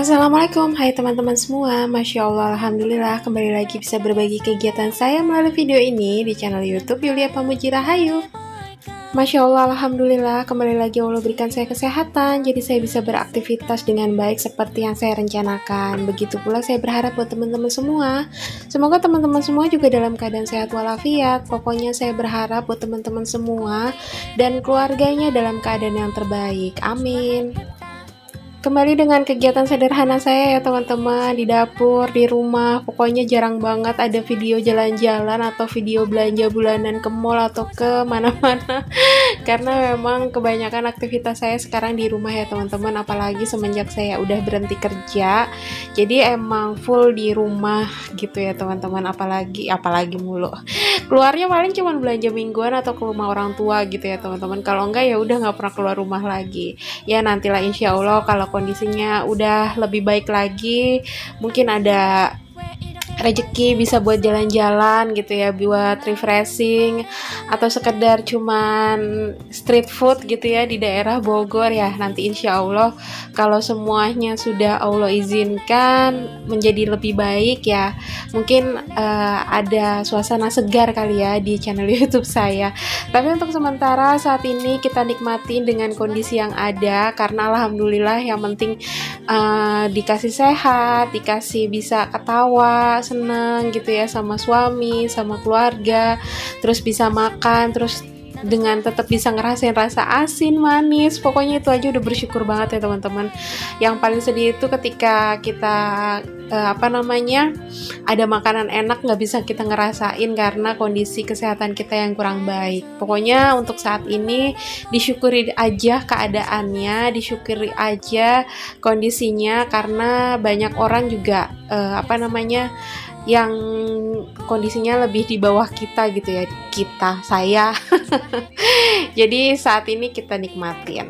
Assalamualaikum, hai teman-teman semua. Masya Allah, Alhamdulillah kembali lagi bisa berbagi kegiatan saya melalui video ini di channel YouTube Yulia Pamuji Rahayu. Masya Allah, Alhamdulillah kembali lagi Allah berikan saya kesehatan, jadi saya bisa beraktivitas dengan baik seperti yang saya rencanakan. Begitu pula saya berharap buat teman-teman semua. Semoga teman-teman semua juga dalam keadaan sehat walafiat. Pokoknya saya berharap buat teman-teman semua dan keluarganya dalam keadaan yang terbaik. Amin. Kembali dengan kegiatan sederhana saya ya teman-teman, di dapur, di rumah. Pokoknya jarang banget ada video jalan-jalan atau video belanja bulanan ke mall atau ke mana-mana. Karena memang kebanyakan aktivitas saya sekarang di rumah ya teman-teman, apalagi semenjak saya udah berhenti kerja. Jadi emang full di rumah gitu ya teman-teman, apalagi mulu. Keluarnya paling cuma belanja mingguan atau ke rumah orang tua gitu ya teman-teman. Kalau enggak ya udah nggak pernah keluar rumah lagi. Ya nantilah insya Allah kalau kondisinya udah lebih baik lagi, mungkin ada rezeki bisa buat jalan-jalan gitu ya, buat refreshing atau sekedar cuman street food gitu ya di daerah Bogor ya. Nanti insya Allah kalau semuanya sudah Allah izinkan menjadi lebih baik ya, mungkin ada suasana segar kali ya di channel YouTube saya. Tapi untuk sementara saat ini kita nikmatin dengan kondisi yang ada, karena alhamdulillah yang penting dikasih sehat, dikasih bisa ketawa, senang gitu ya sama suami, sama keluarga, terus bisa makan, terus dengan tetap bisa ngerasain rasa asin, manis. Pokoknya itu aja udah bersyukur banget ya teman-teman. Yang paling sedih itu ketika kita ada makanan enak nggak bisa kita ngerasain karena kondisi kesehatan kita yang kurang baik. Pokoknya untuk saat ini disyukuri aja keadaannya, disyukuri aja kondisinya, karena banyak orang juga yang kondisinya lebih di bawah kita gitu ya, saya. Jadi saat ini kita nikmatin.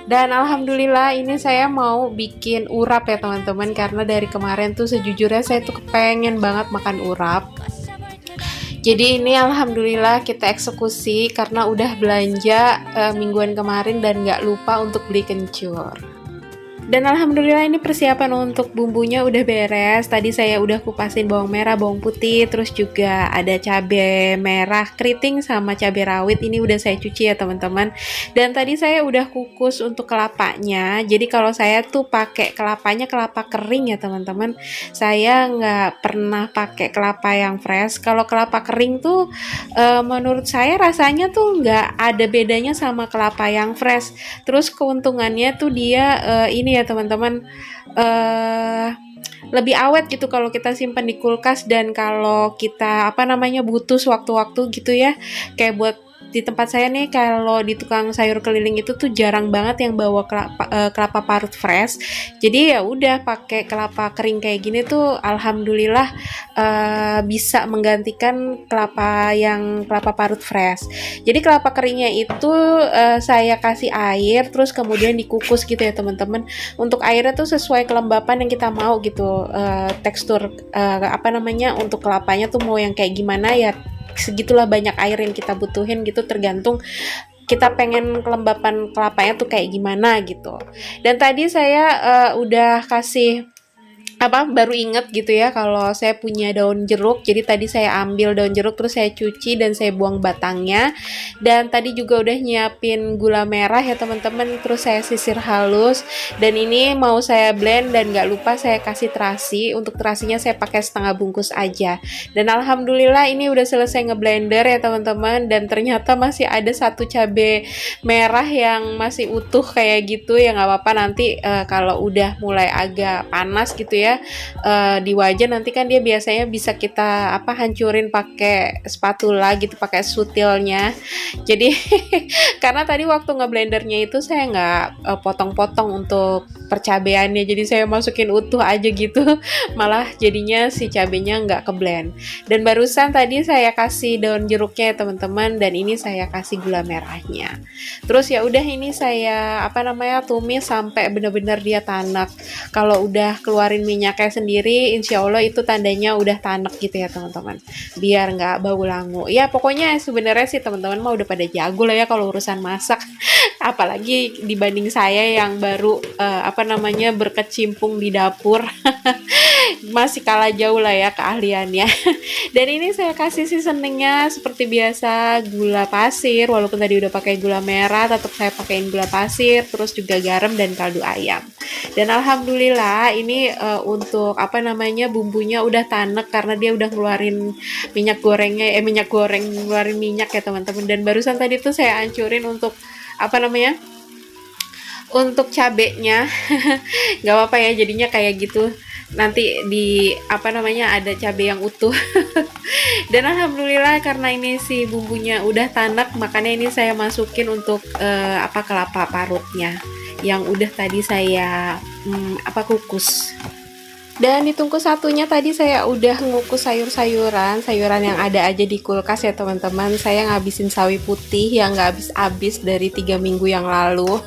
Dan alhamdulillah ini saya mau bikin urap ya teman-teman, karena dari kemarin tuh sejujurnya saya tuh kepengen banget makan urap. Jadi ini alhamdulillah kita eksekusi karena udah belanja mingguan kemarin dan gak lupa untuk beli kencur. Dan alhamdulillah ini persiapan untuk bumbunya udah beres. Tadi saya udah kupasin bawang merah, bawang putih, terus juga ada cabai merah keriting sama cabai rawit. Ini udah saya cuci ya teman-teman. Dan tadi saya udah kukus untuk kelapanya. Jadi kalau saya tuh pakai kelapanya kelapa kering ya teman-teman. Saya nggak pernah pakai kelapa yang fresh. Kalau kelapa kering tuh menurut saya rasanya tuh nggak ada bedanya sama kelapa yang fresh. Terus keuntungannya tuh dia ini ya teman-teman, lebih awet gitu kalau kita simpan di kulkas, dan kalau kita butuh sewaktu-waktu gitu ya, kayak buat di tempat saya nih, kalau di tukang sayur keliling itu tuh jarang banget yang bawa kelapa parut fresh. Jadi ya udah pakai kelapa kering kayak gini tuh alhamdulillah bisa menggantikan kelapa parut fresh. Jadi kelapa keringnya itu saya kasih air terus kemudian dikukus gitu ya teman-teman. Untuk airnya tuh sesuai kelembapan yang kita mau gitu, tekstur untuk kelapanya tuh mau yang kayak gimana ya, segitulah banyak air yang kita butuhin gitu, tergantung kita pengen kelembapan kelapanya tuh kayak gimana gitu. Dan tadi saya udah kasih baru inget gitu ya kalau saya punya daun jeruk. Jadi tadi saya ambil daun jeruk terus saya cuci dan saya buang batangnya. Dan tadi juga udah nyiapin gula merah ya teman-teman, terus saya sisir halus. Dan ini mau saya blend dan gak lupa saya kasih terasi. Untuk terasinya saya pakai setengah bungkus aja. Dan alhamdulillah ini udah selesai ngeblender ya teman-teman. Dan ternyata masih ada satu cabai merah yang masih utuh kayak gitu. Ya gak apa-apa, nanti kalau udah mulai agak panas gitu ya, supaya di wajan nanti kan dia biasanya bisa kita hancurin pakai spatula gitu, pakai sutilnya. Jadi karena tadi waktu ngeblendernya itu saya nggak potong-potong untuk percabeannya, jadi saya masukin utuh aja gitu, malah jadinya si cabenya nggak keblend. Dan barusan tadi saya kasih daun jeruknya ya teman-teman, dan ini saya kasih gula merahnya. Terus ya udah ini saya tumis sampai benar-benar dia tanek. Kalau udah keluarin minyaknya sendiri, insya Allah itu tandanya udah tanek gitu ya teman-teman, biar nggak bau langu. Ya pokoknya sebenarnya sih teman-teman mah udah pada jago lah ya kalau urusan masak, apalagi dibanding saya yang baru berkecimpung di dapur. Masih kalah jauh lah ya keahliannya. Dan ini saya kasih seasoningnya seperti biasa, gula pasir, walaupun tadi udah pakai gula merah, tetap saya pakein gula pasir, terus juga garam dan kaldu ayam. Dan alhamdulillah ini untuk bumbunya udah tanek karena dia udah ngeluarin ngeluarin minyak ya teman-teman. Dan barusan tadi tuh saya hancurin untuk untuk cabenya. Gak apa-apa ya, jadinya kayak gitu, nanti di ada cabai yang utuh. Dan alhamdulillah karena ini si bumbunya udah tanek, makanya ini saya masukin untuk kelapa parutnya yang udah tadi saya kukus. Dan di tungku satunya tadi saya udah ngukus sayuran yang ada aja di kulkas ya teman-teman. Saya ngabisin sawi putih yang nggak habis-habis dari 3 minggu yang lalu.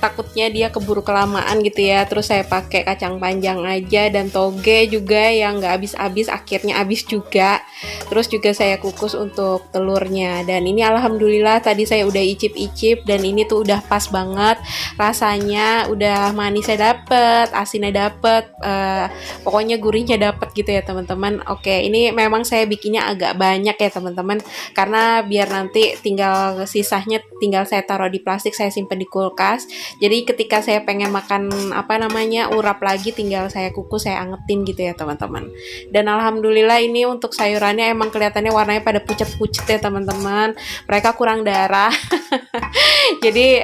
Takutnya dia keburu kelamaan gitu ya. Terus saya pakai kacang panjang aja dan toge juga yang nggak habis-habis, akhirnya habis juga. Terus juga saya kukus untuk telurnya. Dan ini alhamdulillah tadi saya udah icip-icip dan ini tuh udah pas banget rasanya, udah manisnya dapet, asinnya dapet, pokoknya gurihnya dapet gitu ya teman-teman. Oke, ini memang saya bikinnya agak banyak ya teman-teman, karena biar nanti tinggal sisanya tinggal saya taruh di plastik, saya simpen di kulkas. Jadi ketika saya pengen makan urap lagi, tinggal saya kukus, saya angetin gitu ya teman-teman. Dan alhamdulillah ini untuk sayurannya emang kelihatannya warnanya pada pucet-pucet ya teman-teman. Mereka kurang darah. Jadi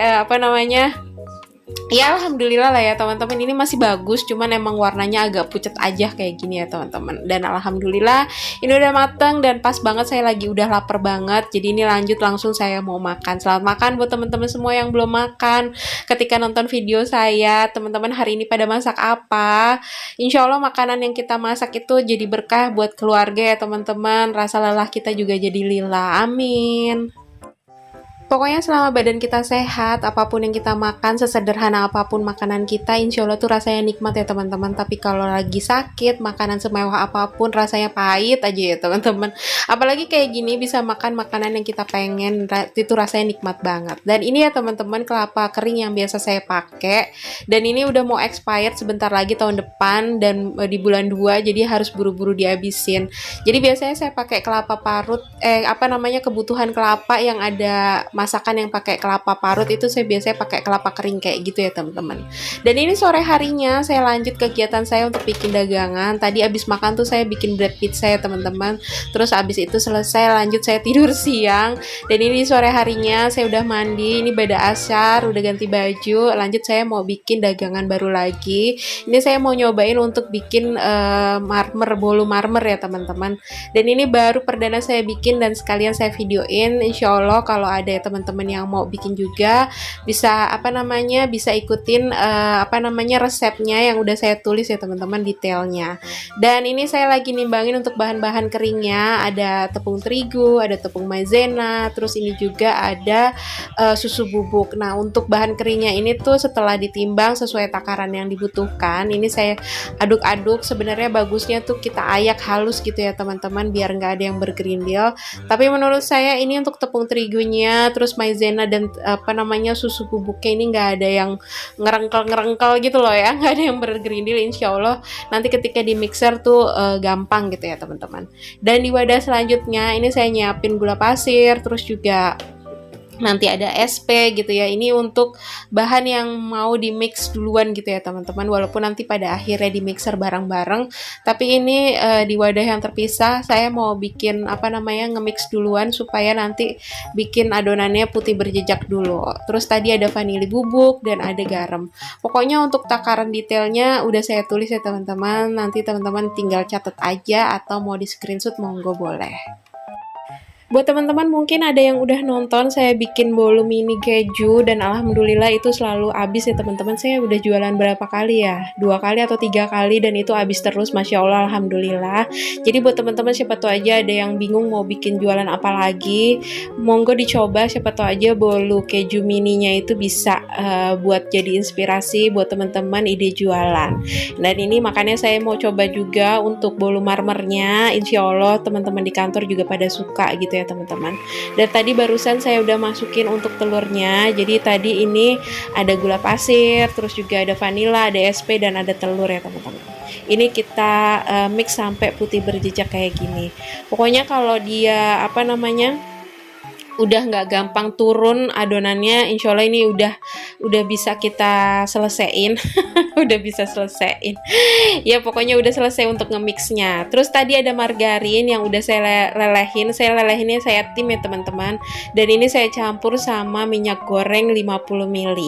ya alhamdulillah lah ya teman-teman, ini masih bagus, cuman emang warnanya agak pucat aja kayak gini ya teman-teman. Dan alhamdulillah ini udah mateng dan pas banget, saya lagi udah lapar banget. Jadi ini lanjut langsung saya mau makan. Selamat makan buat teman-teman semua yang belum makan. Ketika nonton video saya, teman-teman hari ini pada masak apa? Insya Allah makanan yang kita masak itu jadi berkah buat keluarga ya teman-teman. Rasa lelah kita juga jadi lillah. Amin. Pokoknya selama badan kita sehat, apapun yang kita makan, sesederhana apapun makanan kita, insya Allah tuh rasanya nikmat ya teman-teman. Tapi kalau lagi sakit, makanan semewah apapun rasanya pahit aja ya teman-teman. Apalagi kayak gini bisa makan makanan yang kita pengen, itu rasanya nikmat banget. Dan ini ya teman-teman kelapa kering yang biasa saya pakai. Dan ini udah mau expired sebentar lagi tahun depan dan di bulan 2, jadi harus buru-buru dihabisin. Jadi biasanya saya pakai kelapa parut, kebutuhan kelapa yang ada masakan yang pakai kelapa parut itu saya biasanya pakai kelapa kering kayak gitu ya teman-teman. Dan ini sore harinya saya lanjut kegiatan saya untuk bikin dagangan. Tadi abis makan tuh saya bikin bread pizza ya teman-teman. Terus abis itu selesai lanjut saya tidur siang. Dan ini sore harinya saya udah mandi, ini bada asar, udah ganti baju. Lanjut saya mau bikin dagangan baru lagi. Ini saya mau nyobain untuk bikin bolu marmer ya teman-teman. Dan ini baru perdana saya bikin dan sekalian saya videoin. Insya Allah kalau ada ya teman-teman yang mau bikin juga bisa bisa ikutin resepnya yang udah saya tulis ya teman-teman, detailnya. Dan ini saya lagi nimbangin untuk bahan-bahan keringnya, ada tepung terigu, ada tepung maizena, terus ini juga ada susu bubuk. Nah untuk bahan keringnya ini tuh setelah ditimbang sesuai takaran yang dibutuhkan, ini saya aduk-aduk. Sebenarnya bagusnya tuh kita ayak halus gitu ya teman-teman, biar nggak ada yang bergerindil. Tapi menurut saya ini untuk tepung terigunya, terus maizena dan susu bubuknya ini nggak ada yang ngerengkel gitu loh ya, nggak ada yang bergerindil. Insya Allah nanti ketika di mixer tuh gampang gitu ya teman-teman. Dan di wadah selanjutnya ini saya nyiapin gula pasir, terus juga nanti ada SP gitu ya. Ini untuk bahan yang mau di mix duluan gitu ya teman-teman, walaupun nanti pada akhirnya di mixer bareng-bareng, tapi ini di wadah yang terpisah saya mau bikin nge-mix duluan supaya nanti bikin adonannya putih berjejak dulu. Terus tadi ada vanili bubuk dan ada garam. Pokoknya untuk takaran detailnya udah saya tulis ya teman-teman, nanti teman-teman tinggal catat aja atau mau di screenshot monggo boleh. Buat teman-teman mungkin ada yang udah nonton saya bikin bolu mini keju dan alhamdulillah itu selalu habis ya teman-teman. Saya udah jualan berapa kali ya? 2 kali atau 3 kali dan itu habis terus, Masya Allah, alhamdulillah. Jadi buat teman-teman siapa tahu aja ada yang bingung mau bikin jualan apa lagi, monggo dicoba, siapa tahu aja bolu keju mininya itu bisa buat jadi inspirasi buat teman-teman ide jualan. Dan ini makanya saya mau coba juga untuk bolu marmernya, insya Allah teman-teman di kantor juga pada suka gitu ya teman-teman. Dan tadi barusan saya udah masukin untuk telurnya. Jadi tadi ini ada gula pasir, terus juga ada vanila, ada SP dan ada telur ya teman-teman. Ini kita mix sampai putih berjejak kayak gini. Pokoknya kalau dia udah nggak gampang turun adonannya, insya Allah ini udah bisa kita selesaiin. Udah bisa selesaiin ya, pokoknya udah selesai untuk nge-mixnya. Terus tadi ada margarin yang udah saya lelehinnya saya tim ya teman-teman, dan ini saya campur sama minyak goreng 50 ml.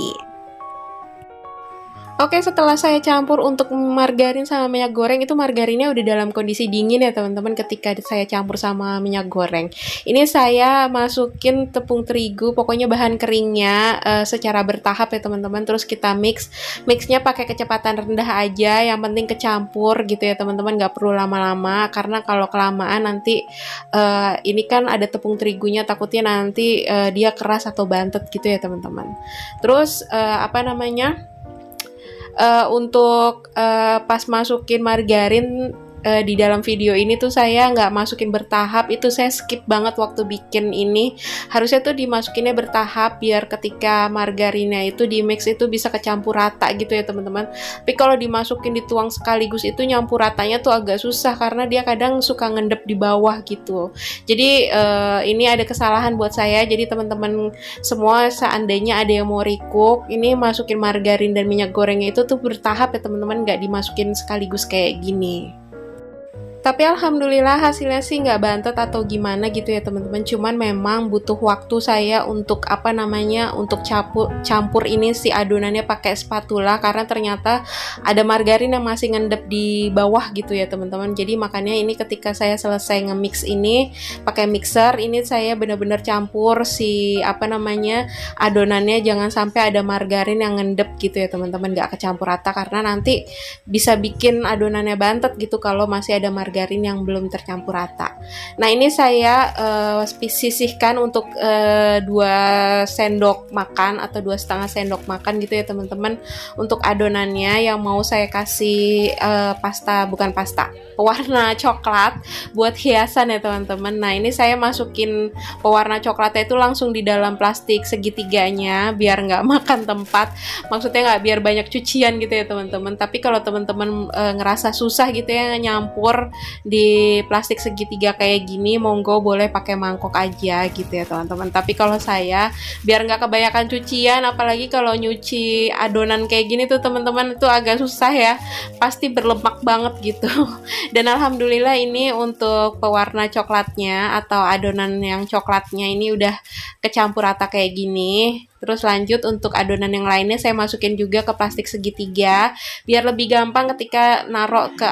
Oke, setelah saya campur untuk margarin sama minyak goreng, itu margarinnya udah dalam kondisi dingin ya teman-teman ketika saya campur sama minyak goreng. Ini saya masukin tepung terigu, pokoknya bahan keringnya secara bertahap ya teman-teman. Terus kita mixnya pakai kecepatan rendah aja, yang penting kecampur gitu ya teman-teman, nggak perlu lama-lama karena kalau kelamaan nanti ini kan ada tepung terigunya, takutnya nanti dia keras atau bantet gitu ya teman-teman. Terus untuk pas masukin margarin di dalam video ini tuh saya nggak masukin bertahap, itu saya skip banget waktu bikin ini. Harusnya tuh dimasukinnya bertahap biar ketika margarinnya itu di mix itu bisa kecampur rata gitu ya teman-teman. Tapi kalau dimasukin dituang sekaligus itu nyampur ratanya tuh agak susah karena dia kadang suka ngendep di bawah gitu. Jadi ini ada kesalahan buat saya. Jadi teman-teman semua seandainya ada yang mau recook, ini masukin margarin dan minyak gorengnya itu tuh bertahap ya teman-teman, nggak dimasukin sekaligus kayak gini. Tapi alhamdulillah hasilnya sih nggak bantet atau gimana gitu ya teman-teman. Cuman memang butuh waktu saya untuk untuk campur ini si adonannya pakai spatula karena ternyata ada margarin yang masih ngendep di bawah gitu ya teman-teman. Jadi makanya ini ketika saya selesai nge-mix ini pakai mixer, ini saya benar-benar campur si adonannya, jangan sampai ada margarin yang ngendep gitu ya teman-teman, nggak kecampur rata karena nanti bisa bikin adonannya bantet gitu kalau masih ada margarin yang belum tercampur rata. Nah ini saya sisihkan untuk 2 sendok makan atau 2,5 sendok makan gitu ya teman-teman untuk adonannya yang mau saya kasih pewarna coklat buat hiasan ya teman-teman. Nah ini saya masukin pewarna coklatnya itu langsung di dalam plastik segitiganya biar nggak makan tempat, maksudnya nggak biar banyak cucian gitu ya teman-teman. Tapi kalau teman-teman ngerasa susah gitu ya nyampur di plastik segitiga kayak gini, monggo boleh pakai mangkok aja gitu ya teman-teman. Tapi kalau saya biar nggak kebanyakan cucian, apalagi kalau nyuci adonan kayak gini tuh teman-teman itu agak susah ya, pasti berlemak banget gitu. Dan alhamdulillah ini untuk pewarna coklatnya atau adonan yang coklatnya ini udah kecampur rata kayak gini. Terus lanjut untuk adonan yang lainnya saya masukin juga ke plastik segitiga biar lebih gampang ketika naruh ke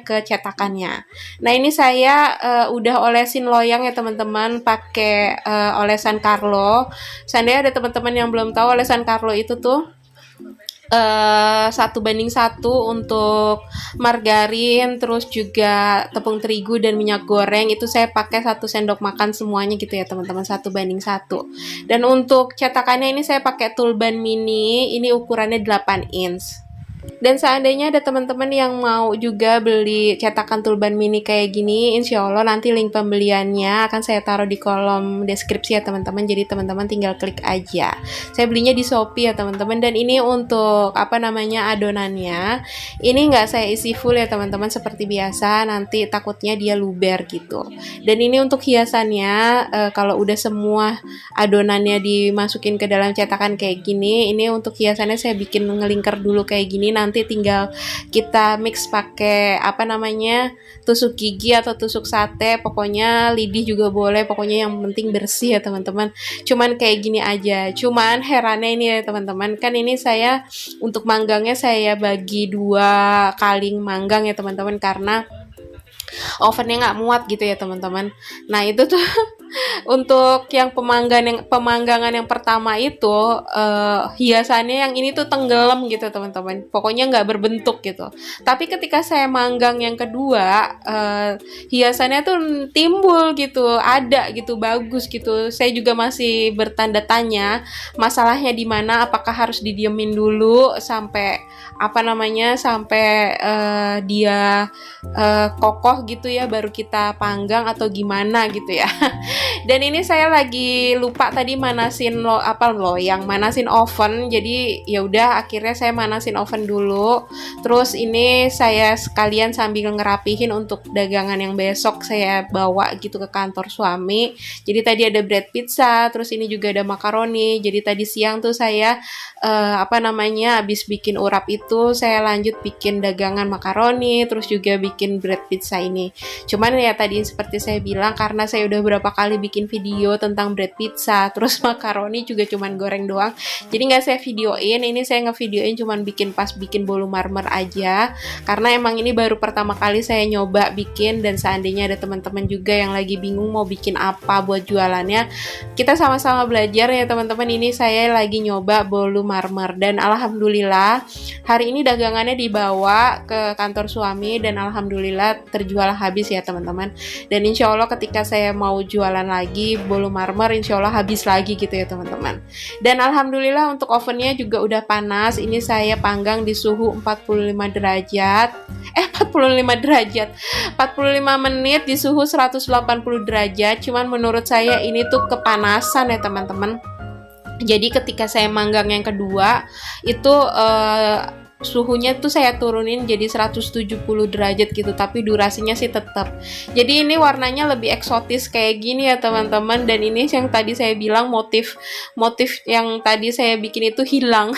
ke cetakannya. Nah ini saya udah olesin loyang ya teman-teman pakai olesan Carlo. Seandainya ada teman-teman yang belum tahu, olesan Carlo itu tuh 1:1 untuk margarin, terus juga tepung terigu dan minyak goreng itu saya pakai 1 sendok makan semuanya gitu ya teman-teman, 1:1. Dan untuk cetakannya ini saya pakai Tulban Mini, ini ukurannya 8 inch. Dan seandainya ada teman-teman yang mau juga beli cetakan tulban mini kayak gini, insya Allah nanti link pembeliannya akan saya taruh di kolom deskripsi ya teman-teman. Jadi teman-teman tinggal klik aja. Saya belinya di Shopee ya teman-teman. Dan ini untuk adonannya, ini nggak saya isi full ya teman-teman seperti biasa. Nanti takutnya dia luber gitu. Dan ini untuk hiasannya, kalau udah semua adonannya dimasukin ke dalam cetakan kayak gini, ini untuk hiasannya saya bikin ngelingkar dulu kayak gini. Nanti tinggal kita mix pakai tusuk gigi atau tusuk sate, pokoknya lidih juga boleh, pokoknya yang penting bersih ya teman-teman. Cuman kayak gini aja. Cuman herannya ini ya teman-teman, kan ini saya untuk manggangnya saya bagi 2 kali manggang ya teman-teman, karena ovennya nggak muat gitu ya teman-teman. Nah itu tuh untuk yang pemanggangan yang pertama itu, hiasannya yang ini tuh tenggelam gitu teman-teman, pokoknya nggak berbentuk gitu. Tapi ketika saya manggang yang kedua, hiasannya tuh timbul gitu, ada gitu, bagus gitu. Saya juga masih bertanda tanya masalahnya di mana, apakah harus didiemin dulu sampai dia kokoh gitu ya baru kita panggang atau gimana gitu ya. Dan ini saya lagi lupa tadi manasin manasin oven. Jadi ya udah akhirnya saya manasin oven dulu. Terus ini saya sekalian sambil ngerapihin untuk dagangan yang besok saya bawa gitu ke kantor suami. Jadi tadi ada bread pizza, terus ini juga ada makaroni. Jadi tadi siang tuh saya habis bikin urap itu saya lanjut bikin dagangan makaroni, terus juga bikin bread pizza ini. Cuman ya tadi seperti saya bilang, karena saya udah berapa kali bikin video tentang bread pizza, terus makaroni juga cuman goreng doang, jadi nggak saya videoin. Ini saya ngevideoin cuman bikin bolu marmer aja, karena emang ini baru pertama kali saya nyoba bikin. Dan seandainya ada teman-teman juga yang lagi bingung mau bikin apa buat jualannya, kita sama-sama belajar ya teman-teman. Ini saya lagi nyoba bolu marmer, dan alhamdulillah hari ini dagangannya dibawa ke kantor suami, dan alhamdulillah terjual habis ya teman-teman. Dan insya Allah ketika saya mau jualan lagi bolu marmer, insya Allah habis lagi gitu ya teman-tean. Dan alhamdulillah untuk ovennya juga udah panas. Ini saya panggang di suhu 45 derajat 45 menit di suhu 180 derajat. Cuman menurut saya ini tuh kepanasan ya teman-teman. Jadi ketika saya manggang yang kedua itu suhunya tuh saya turunin jadi 170 derajat gitu, tapi durasinya sih tetap. Jadi ini warnanya lebih eksotis kayak gini ya teman-teman. Dan ini yang tadi saya bilang motif yang tadi saya bikin itu hilang.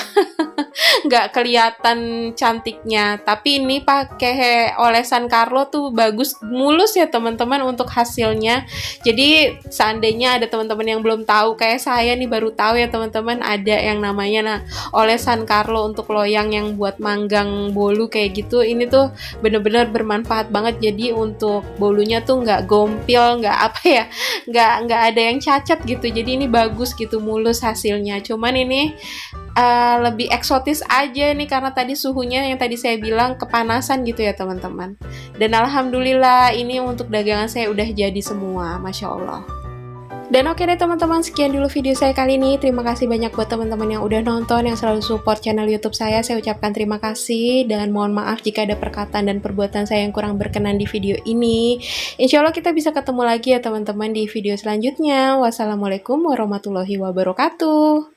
Nggak kelihatan cantiknya, tapi ini pakai olesan Carlo tuh bagus, mulus ya teman-teman untuk hasilnya. Jadi seandainya ada teman-teman yang belum tahu kayak saya nih baru tahu ya teman-teman, ada yang namanya olesan Carlo untuk loyang yang buat manggang bolu kayak gitu. Ini tuh bener-bener bermanfaat banget. Jadi untuk bolunya tuh nggak gompil, nggak ada yang cacat gitu. Jadi ini bagus gitu, mulus hasilnya. Cuman ini lebih eksotis aja nih karena tadi suhunya yang tadi saya bilang kepanasan gitu ya teman-teman. Dan alhamdulillah ini untuk dagangan saya udah jadi semua, Masya Allah. Dan oke deh teman-teman, sekian dulu video saya kali ini. Terima kasih banyak buat teman-teman yang udah nonton, yang selalu support channel YouTube saya. Saya ucapkan terima kasih dan mohon maaf jika ada perkataan dan perbuatan saya yang kurang berkenan di video ini. Insya Allah kita bisa ketemu lagi ya teman-teman di video selanjutnya. Wassalamualaikum warahmatullahi wabarakatuh.